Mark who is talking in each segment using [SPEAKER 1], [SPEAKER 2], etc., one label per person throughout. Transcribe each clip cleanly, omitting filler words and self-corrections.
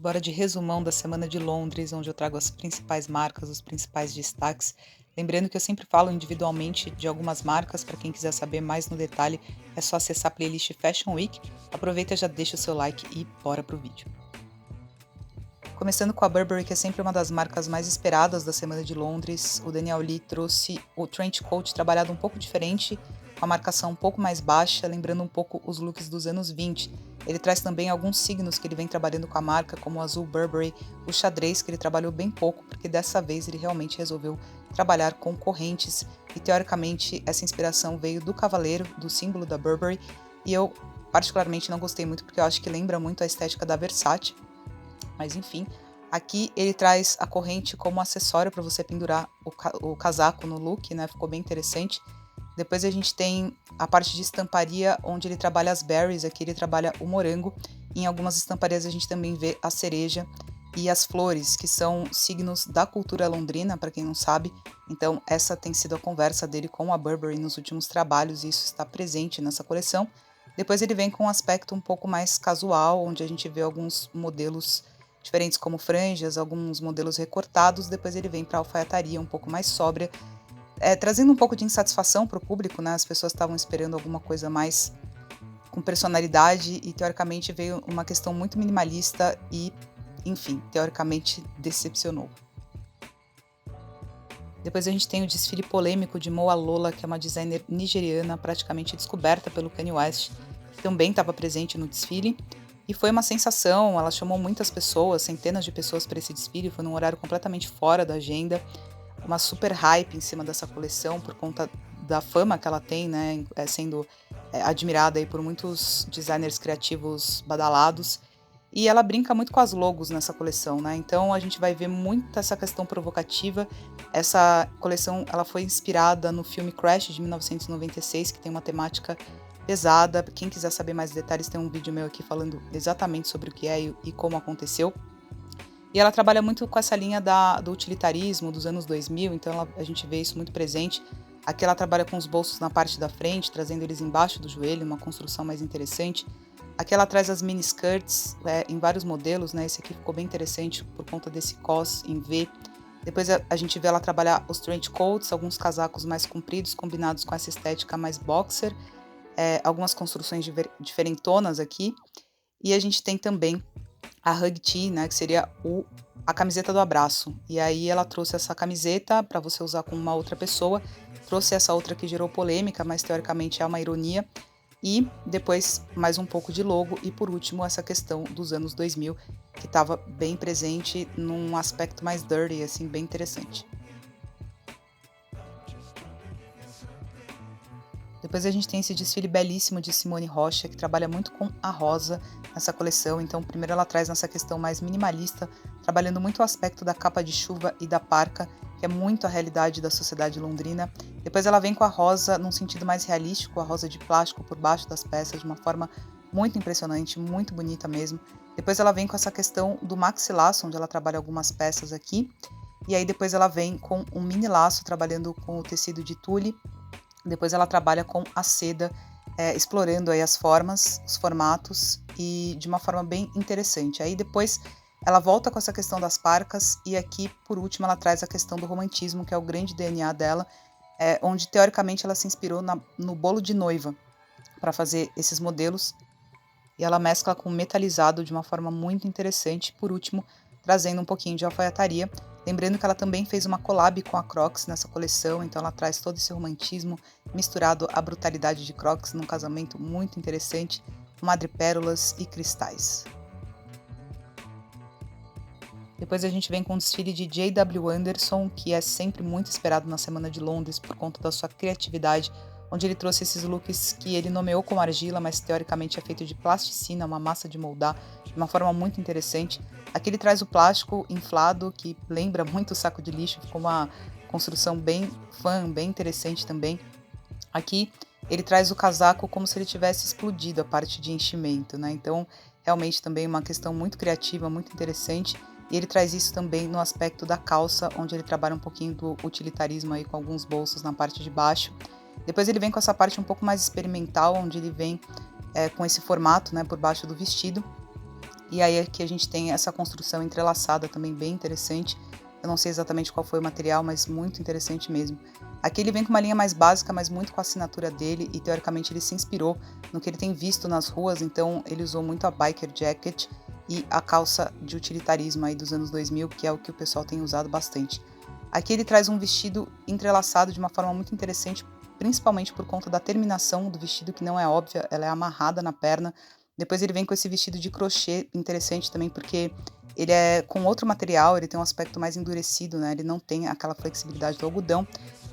[SPEAKER 1] Bora de resumão da Semana de Londres, onde eu trago as principais marcas, os principais destaques. Lembrando que eu sempre falo individualmente de algumas marcas, para quem quiser saber mais no detalhe, é só acessar a playlist Fashion Week. Aproveita e já deixa o seu like e bora pro vídeo. Começando com a Burberry, que é sempre uma das marcas mais esperadas da Semana de Londres, o Daniel Lee trouxe o trench coat trabalhado um pouco diferente, com a marcação um pouco mais baixa, lembrando um pouco os looks dos anos 20. Ele traz também alguns signos que ele vem trabalhando com a marca, como o azul Burberry, o xadrez, que ele trabalhou bem pouco, porque dessa vez ele realmente resolveu trabalhar com correntes, e teoricamente essa inspiração veio do cavaleiro, do símbolo da Burberry, e eu particularmente não gostei muito, porque eu acho que lembra muito a estética da Versace. Mas enfim, aqui ele traz a corrente como acessório para você pendurar o casaco no look, né? Ficou bem interessante. Depois a gente tem a parte de estamparia, onde ele trabalha as berries, aqui ele trabalha o morango. Em algumas estamparias a gente também vê a cereja e as flores, que são signos da cultura londrina, para quem não sabe. Então essa tem sido a conversa dele com a Burberry nos últimos trabalhos, e isso está presente nessa coleção. Depois ele vem com um aspecto um pouco mais casual, onde a gente vê alguns modelos diferentes como franjas, alguns modelos recortados. Depois ele vem para a alfaiataria um pouco mais sóbria, trazendo um pouco de insatisfação para o público, né? As pessoas estavam esperando alguma coisa mais com personalidade e teoricamente veio uma questão muito minimalista e, enfim, teoricamente decepcionou. Depois a gente tem o desfile polêmico de Mo Alola, que é uma designer nigeriana praticamente descoberta pelo Kanye West, que também estava presente no desfile. E foi uma sensação, ela chamou muitas pessoas, centenas de pessoas para esse desfile, foi num horário completamente fora da agenda, uma super hype em cima dessa coleção por conta da fama que ela tem, né, sendo admirada aí por muitos designers criativos badalados. E ela brinca muito com as logos nessa coleção, né? Então a gente vai ver muito essa questão provocativa. Essa coleção ela foi inspirada no filme Crash de 1996, que tem uma temática pesada. Quem quiser saber mais detalhes, tem um vídeo meu aqui falando exatamente sobre o que é e como aconteceu. E ela trabalha muito com essa linha do utilitarismo dos anos 2000, então a gente vê isso muito presente. Aqui ela trabalha com os bolsos na parte da frente, trazendo eles embaixo do joelho, uma construção mais interessante. Aqui ela traz as mini skirts em vários modelos, né? Esse aqui ficou bem interessante por conta desse cos em V. Depois a gente vê ela trabalhar os trench coats, alguns casacos mais compridos, combinados com essa estética mais boxer, algumas construções diferentonas aqui. E a gente tem também a hug tee, né, que seria a camiseta do abraço. E aí ela trouxe essa camiseta para você usar com uma outra pessoa, trouxe essa outra que gerou polêmica, mas teoricamente é uma ironia. E depois mais um pouco de logo e por último essa questão dos anos 2000, que estava bem presente num aspecto mais dirty, assim, bem interessante. Depois a gente tem esse desfile belíssimo de Simone Rocha, que trabalha muito com a rosa nessa coleção. Então, primeiro ela traz nessa questão mais minimalista, trabalhando muito o aspecto da capa de chuva e da parca, que é muito a realidade da sociedade londrina. Depois ela vem com a rosa num sentido mais realístico, a rosa de plástico por baixo das peças, de uma forma muito impressionante, muito bonita mesmo. Depois ela vem com essa questão do maxi laço, onde ela trabalha algumas peças aqui. E aí depois ela vem com um mini laço, trabalhando com o tecido de tule. Depois ela trabalha com a seda, explorando aí as formas, os formatos e de uma forma bem interessante. Aí depois ela volta com essa questão das parcas e aqui, por último, ela traz a questão do romantismo, que é o grande DNA dela, onde teoricamente ela se inspirou no bolo de noiva para fazer esses modelos e ela mescla com metalizado de uma forma muito interessante. Por último, trazendo um pouquinho de alfaiataria. Lembrando que ela também fez uma collab com a Crocs nessa coleção, então ela traz todo esse romantismo misturado à brutalidade de Crocs num casamento muito interessante, com madrepérolas e cristais. Depois a gente vem com o desfile de J.W. Anderson, que é sempre muito esperado na Semana de Londres por conta da sua criatividade, onde ele trouxe esses looks que ele nomeou como argila, mas teoricamente é feito de plasticina, uma massa de moldar, de uma forma muito interessante. Aqui ele traz o plástico inflado, que lembra muito o saco de lixo, ficou uma construção bem bem interessante também. Aqui ele traz o casaco como se ele tivesse explodido a parte de enchimento, né? Então, realmente também uma questão muito criativa, muito interessante. E ele traz isso também no aspecto da calça, onde ele trabalha um pouquinho do utilitarismo aí com alguns bolsos na parte de baixo. Depois ele vem com essa parte um pouco mais experimental, onde ele vem com esse formato, né, por baixo do vestido. E aí aqui a gente tem essa construção entrelaçada também bem interessante. Eu não sei exatamente qual foi o material, mas muito interessante mesmo. Aqui ele vem com uma linha mais básica, mas muito com a assinatura dele, e teoricamente ele se inspirou no que ele tem visto nas ruas, então ele usou muito a biker jacket e a calça de utilitarismo aí dos anos 2000, que é o que o pessoal tem usado bastante. Aqui ele traz um vestido entrelaçado de uma forma muito interessante, principalmente por conta da terminação do vestido, que não é óbvia, ela é amarrada na perna. Depois ele vem com esse vestido de crochê interessante também, porque ele é com outro material, ele tem um aspecto mais endurecido, né? Ele não tem aquela flexibilidade do algodão.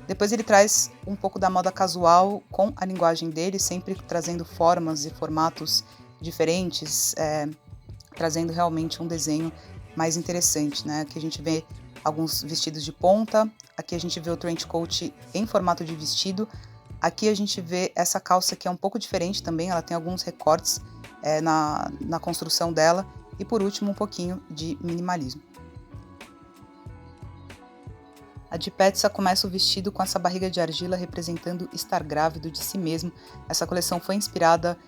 [SPEAKER 1] Depois ele traz um pouco da moda casual com a linguagem dele, sempre trazendo formas e formatos diferentes, trazendo realmente um desenho mais interessante, né? Aqui a gente vê alguns vestidos de ponta, aqui a gente vê o trench coat em formato de vestido, aqui a gente vê essa calça que é um pouco diferente também, ela tem alguns recortes na construção dela, e por último um pouquinho de minimalismo. A de Peça começa o vestido com essa barriga de argila representando estar grávido de si mesmo. Essa coleção foi inspirada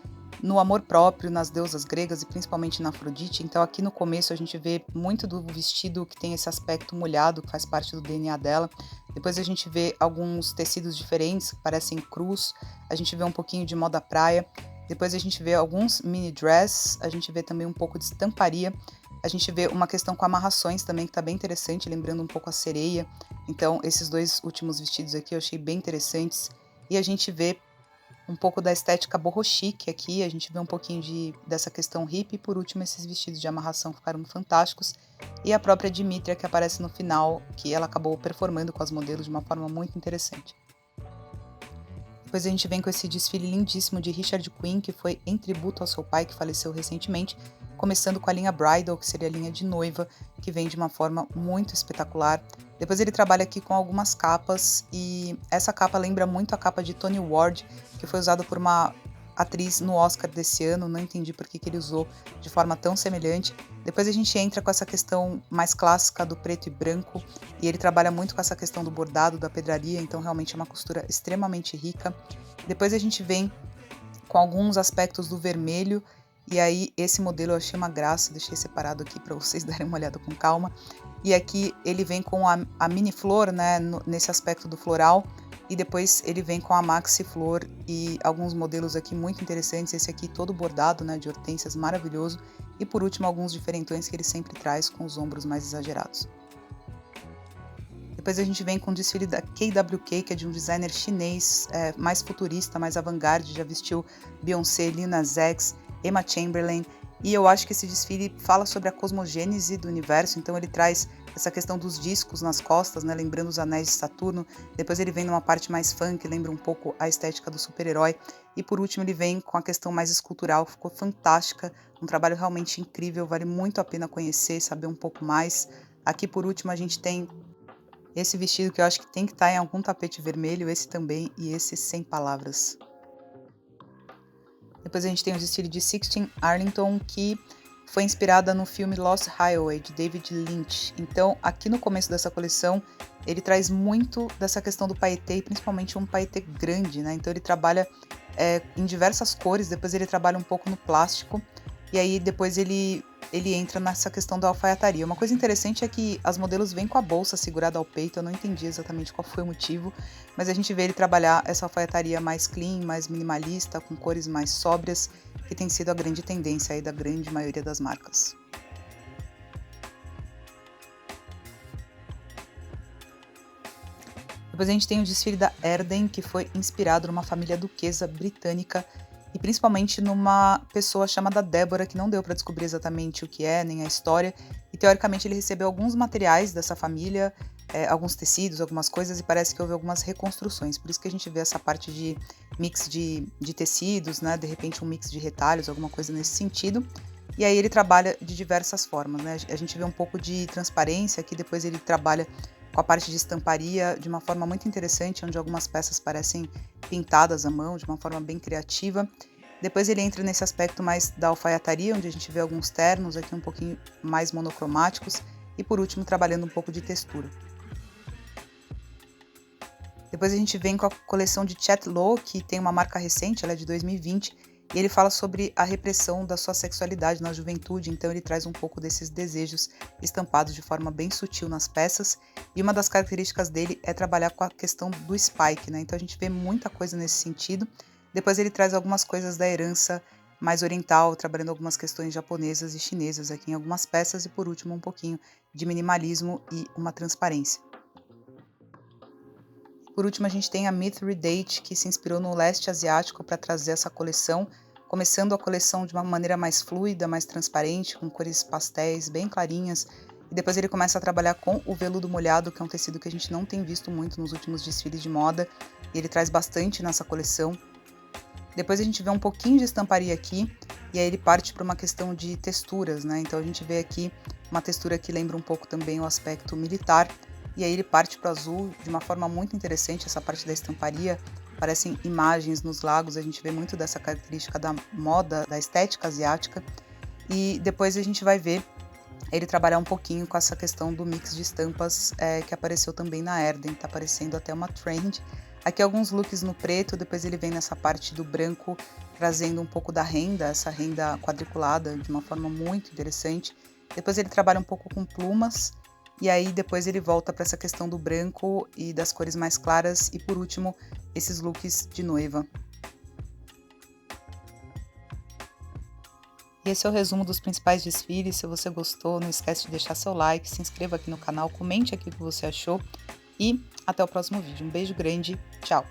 [SPEAKER 1] no amor próprio, nas deusas gregas e principalmente na Afrodite. Então aqui no começo a gente vê muito do vestido que tem esse aspecto molhado, que faz parte do DNA dela. Depois a gente vê alguns tecidos diferentes, que parecem cruz. A gente vê um pouquinho de moda praia. Depois a gente vê alguns mini dress. A gente vê também um pouco de estamparia. A gente vê uma questão com amarrações também, que tá bem interessante, lembrando um pouco a sereia. Então, esses dois últimos vestidos aqui eu achei bem interessantes. E a gente vê um pouco da estética boho chic aqui, a gente vê um pouquinho dessa questão hippie. E por último, esses vestidos de amarração ficaram fantásticos. E a própria Dimitria, que aparece no final, que ela acabou performando com as modelos de uma forma muito interessante. Depois a gente vem com esse desfile lindíssimo de Richard Quinn, que foi em tributo ao seu pai, que faleceu recentemente, começando com a linha Bridal, que seria a linha de noiva, que vem de uma forma muito espetacular. Depois ele trabalha aqui com algumas capas, e essa capa lembra muito a capa de Toni Ward, que foi usada por uma atriz no Oscar desse ano, não entendi por que ele usou de forma tão semelhante. Depois a gente entra com essa questão mais clássica do preto e branco, e ele trabalha muito com essa questão do bordado, da pedraria, então realmente é uma costura extremamente rica. Depois a gente vem com alguns aspectos do vermelho, e aí esse modelo eu achei uma graça, deixei separado aqui para vocês darem uma olhada com calma. E aqui ele vem com a mini flor, né, nesse aspecto do floral, e depois ele vem com a maxi flor e alguns modelos aqui muito interessantes, esse aqui todo bordado, né, de hortênsias, maravilhoso, e por último alguns diferentões que ele sempre traz com os ombros mais exagerados. Depois a gente vem com o desfile da KWK, que é de um designer chinês mais futurista, mais avant-garde, já vestiu Beyoncé, Lil Nas X, Emma Chamberlain, e eu acho que esse desfile fala sobre a cosmogênese do universo, então ele traz essa questão dos discos nas costas, né, lembrando os anéis de Saturno. Depois ele vem numa parte mais funk, lembra um pouco a estética do super-herói, e por último ele vem com a questão mais escultural, ficou fantástica, um trabalho realmente incrível, vale muito a pena conhecer, saber um pouco mais. Aqui por último a gente tem esse vestido que eu acho que tem que estar em algum tapete vermelho, esse também, e esse sem palavras. Depois a gente tem o desfile de Sixteen Arlington, que foi inspirada no filme Lost Highway, de David Lynch. Então, aqui no começo dessa coleção, ele traz muito dessa questão do paetê, e principalmente um paetê grande, né? Então ele trabalha em diversas cores, depois ele trabalha um pouco no plástico, e aí depois ele entra nessa questão da alfaiataria. Uma coisa interessante é que as modelos vêm com a bolsa segurada ao peito, eu não entendi exatamente qual foi o motivo, mas a gente vê ele trabalhar essa alfaiataria mais clean, mais minimalista, com cores mais sóbrias, que tem sido a grande tendência aí da grande maioria das marcas. Depois a gente tem o desfile da Erden, que foi inspirado numa família duquesa britânica, e principalmente numa pessoa chamada Débora, que não deu para descobrir exatamente o que é, nem a história, e teoricamente ele recebeu alguns materiais dessa família, alguns tecidos, algumas coisas, e parece que houve algumas reconstruções, por isso que a gente vê essa parte de mix de tecidos, né, de repente um mix de retalhos, alguma coisa nesse sentido, e aí ele trabalha de diversas formas, né, a gente vê um pouco de transparência, que depois ele trabalha com a parte de estamparia de uma forma muito interessante, onde algumas peças parecem pintadas à mão, de uma forma bem criativa. Depois ele entra nesse aspecto mais da alfaiataria, onde a gente vê alguns ternos aqui um pouquinho mais monocromáticos, e por último trabalhando um pouco de textura. Depois a gente vem com a coleção de Chet Lowe, que tem uma marca recente, ela é de 2020, E ele fala sobre a repressão da sua sexualidade na juventude, então ele traz um pouco desses desejos estampados de forma bem sutil nas peças. E uma das características dele é trabalhar com a questão do spike, né? Então a gente vê muita coisa nesse sentido. Depois ele traz algumas coisas da herança mais oriental, trabalhando algumas questões japonesas e chinesas aqui em algumas peças. E por último, um pouquinho de minimalismo e uma transparência. Por último, a gente tem a Mithridate, que se inspirou no leste asiático para trazer essa coleção, começando a coleção de uma maneira mais fluida, mais transparente, com cores pastéis bem clarinhas, e depois ele começa a trabalhar com o veludo molhado, que é um tecido que a gente não tem visto muito nos últimos desfiles de moda, e ele traz bastante nessa coleção. Depois a gente vê um pouquinho de estamparia aqui, e aí ele parte para uma questão de texturas, né? Então a gente vê aqui uma textura que lembra um pouco também o aspecto militar, e aí ele parte para o azul de uma forma muito interessante, essa parte da estamparia, parecem imagens nos lagos, a gente vê muito dessa característica da moda, da estética asiática, e depois a gente vai ver ele trabalhar um pouquinho com essa questão do mix de estampas que apareceu também na Erden, tá aparecendo até uma trend. Aqui alguns looks no preto, depois ele vem nessa parte do branco, trazendo um pouco da renda, essa renda quadriculada de uma forma muito interessante. Depois ele trabalha um pouco com plumas, e aí depois ele volta para essa questão do branco e das cores mais claras, e por último, esses looks de noiva. E esse é o resumo dos principais desfiles. Se você gostou, não esquece de deixar seu like, se inscreva aqui no canal, comente aqui o que você achou e até o próximo vídeo. Um beijo grande, tchau!